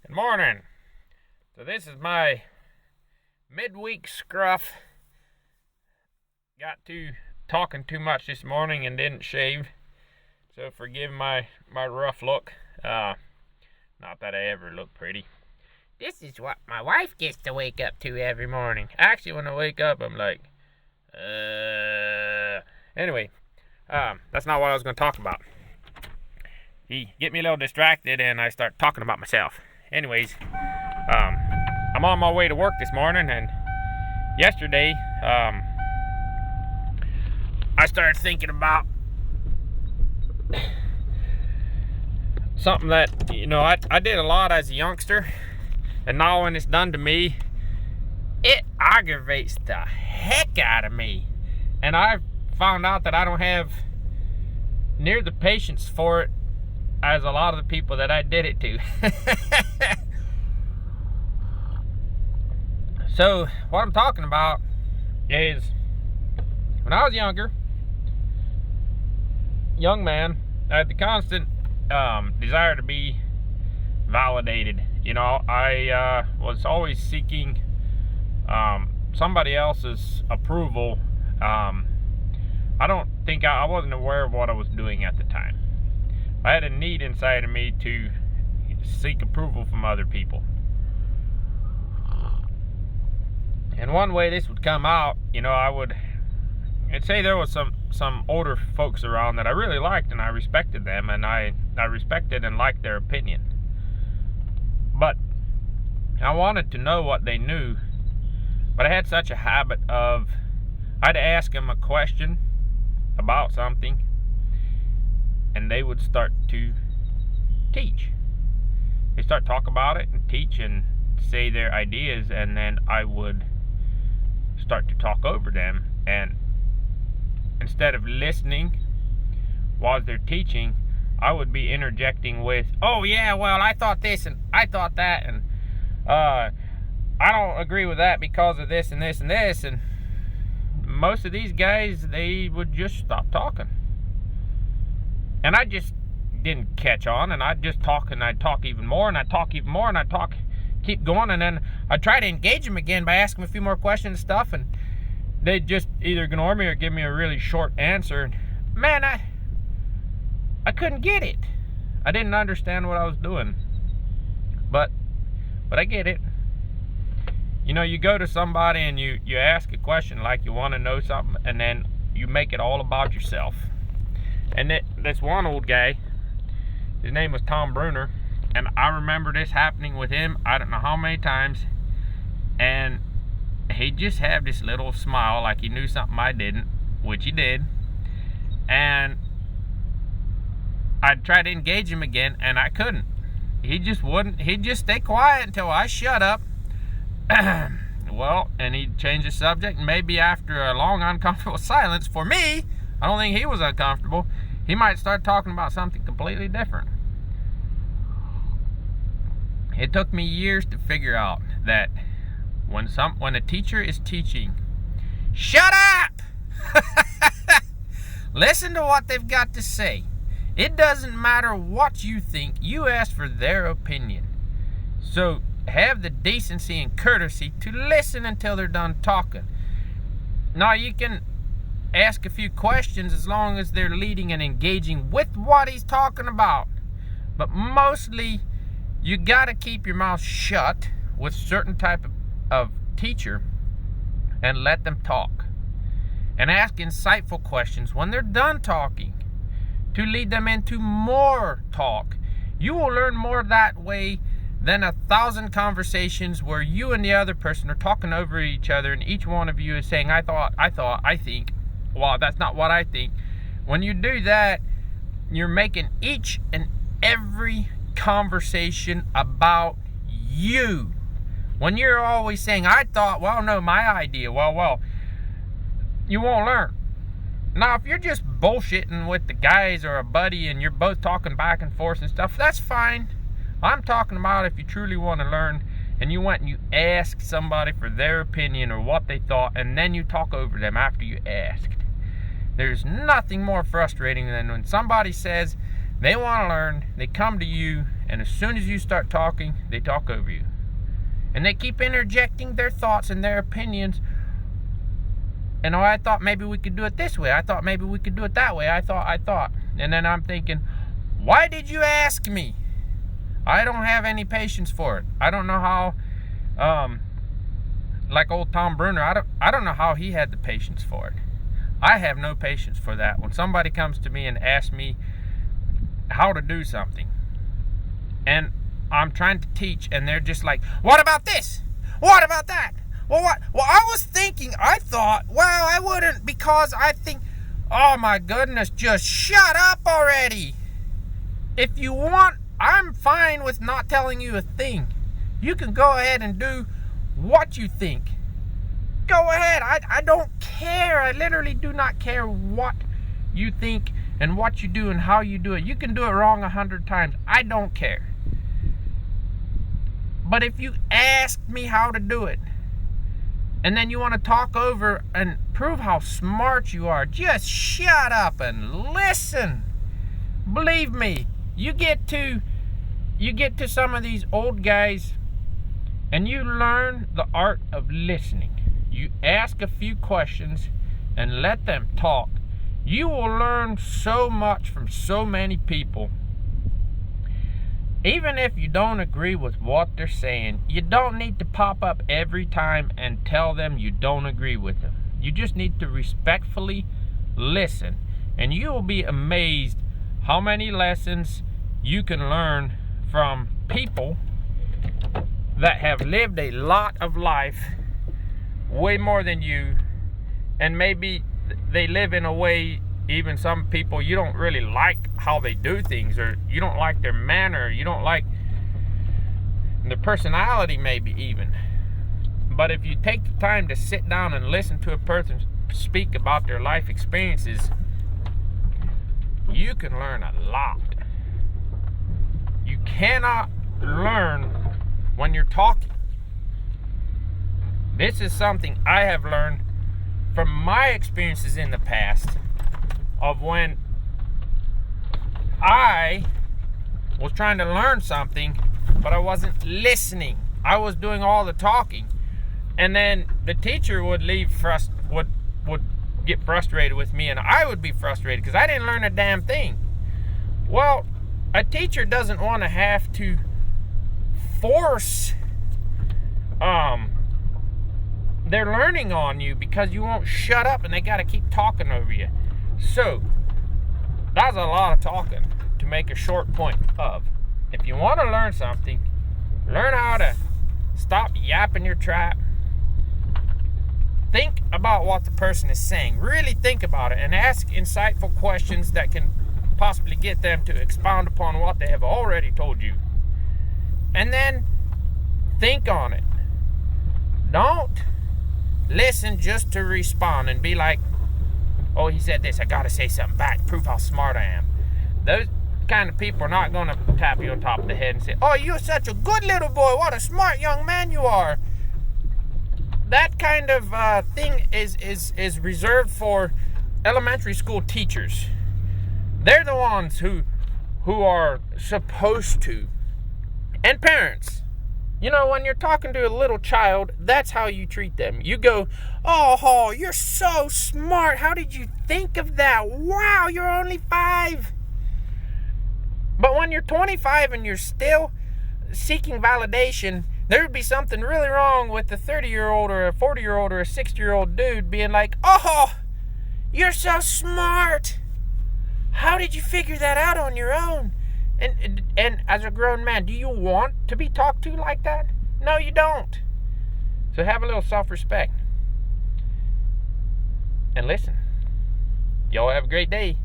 Good morning. So this is my midweek scruff. Got to talking too much this morning and didn't shave. So forgive my rough look. Not that I ever look pretty. This is what my wife gets to wake up to every morning. Actually, when I wake up, I'm like, Anyway, that's not what I was going to talk about. You get me a little distracted and I start talking about myself. Anyways, I'm on my way to work this morning, and yesterday, I started thinking about something that, I did a lot as a youngster, and now when it's done to me, it aggravates the heck out of me. And I've found out that I don't have near the patience for it as a lot of the people that I did it to. So, what I'm talking about is when I was young man, I had the constant desire to be validated. I was always seeking somebody else's approval. I don't think I wasn't aware of what I was doing at the time. I had a need inside of me to seek approval from other people. And one way this would come out, I'd say there was some older folks around that I really liked, and I respected them, and I respected and liked their opinion. But I wanted to know what they knew, but I had such a habit of, I'd ask them a question about something, and they would start to teach. They start talk about it and teach and say their ideas, and then I would start to talk over them. And instead of listening while they're teaching, I would be interjecting with, "Oh yeah, well, I thought this and I thought that, and I don't agree with that because of this and this and this." And most of these guys, they would just stop talking. And I just didn't catch on, and I'd just talk, and I'd talk even more, and I'd talk even more, and I'd keep going, and then I'd try to engage them again by asking them a few more questions and stuff, and they'd just either ignore me or give me a really short answer. Man, I couldn't get it. I didn't understand what I was doing. But I get it. You go to somebody and you ask a question like you want to know something, and then you make it all about yourself. And this one old guy, his name was Tom Bruner, and I remember this happening with him I don't know how many times, and he just had this little smile like he knew something I didn't, which he did. And I'd try to engage him again, and I couldn't. He just wouldn't. He'd just stay quiet until I shut up. Well, and he'd change the subject, and maybe after a long uncomfortable silence, for me, I don't think he was uncomfortable, he might start talking about something completely different. It took me years to figure out that when a teacher is teaching, shut up! Listen to what they've got to say. It doesn't matter what you think, you ask for their opinion. So have the decency and courtesy to listen until they're done talking. Now, you can ask a few questions as long as they're leading and engaging with what he's talking about. But mostly, you gotta keep your mouth shut with certain type of teacher and let them talk. And ask insightful questions when they're done talking to lead them into more talk. You will learn more that way than 1,000 conversations where you and the other person are talking over each other, and each one of you is saying, I think. Well, that's not what I think. When you do that, you're making each and every conversation about you. When you're always saying, I thought, well, no, my idea, well, you won't learn. Now, if you're just bullshitting with the guys or a buddy and you're both talking back and forth and stuff, that's fine. I'm talking about if you truly want to learn and you went and you asked somebody for their opinion or what they thought, and then you talk over them after you asked. There's nothing more frustrating than when somebody says They want to learn. They come to you, and as soon as you start talking, they talk over you. And they keep interjecting their thoughts and their opinions. And I thought maybe we could do it this way. I thought maybe we could do it that way. I thought. And then I'm thinking, why did you ask me? I don't have any patience for it. I don't know how, like old Tom Bruner, I don't know how he had the patience for it. I have no patience for that. When somebody comes to me and asks me how to do something, and I'm trying to teach, and they're just like, what about this? What about that? Well, what? Well, I thought, well, I wouldn't, because I think, oh my goodness, just shut up already. If you want, I'm fine with not telling you a thing. You can go ahead and do what you think. Go ahead. I don't care. I literally do not care what you think and what you do and how you do it. You can do it wrong 100 times. I don't care. But if you ask me how to do it, and then you want to talk over and prove how smart you are, just shut up and listen. Believe me, you get to some of these old guys, and you learn the art of listening. You ask a few questions and let them talk. You will learn so much from so many people. Even if you don't agree with what they're saying, you don't need to pop up every time and tell them you don't agree with them. You just need to respectfully listen, and you will be amazed how many lessons you can learn from people that have lived a lot of life, way more than you, and maybe they live in a way, even some people, you don't really like how they do things, or you don't like their manner, you don't like their personality maybe even. But if you take the time to sit down and listen to a person speak about their life experiences, you can learn a lot. You cannot learn when you're talking. This is something I have learned from my experiences in the past, of when I was trying to learn something, but I wasn't listening. I was doing all the talking, and then the teacher would would get frustrated with me, and I would be frustrated because I didn't learn a damn thing. Well, a teacher doesn't want to have to force their learning on you because you won't shut up, and they got to keep talking over you. So that's a lot of talking to make a short point of. If you want to learn something, learn how to stop yapping your trap. Think about what the person is saying. Really think about it, and ask insightful questions that can possibly get them to expound upon what they have already told you. And then think on it. Don't listen just to respond and be like, oh, he said this, I gotta say something back, prove how smart I am. Those kind of people are not gonna tap you on top of the head and say, oh, you're such a good little boy, what a smart young man you are. That kind of thing is reserved for elementary school teachers. They're the ones who are supposed to. And parents. You know, when you're talking to a little child, that's how you treat them. You go, oh, you're so smart. How did you think of that? Wow, you're only 5. But when you're 25 and you're still seeking validation, there would be something really wrong with a 30-year-old or a 40-year-old or a 60-year-old dude being like, oh, you're so smart. How did you figure that out on your own? And as a grown man, do you want to be talked to like that? No, you don't. So have a little self-respect. And listen, y'all have a great day.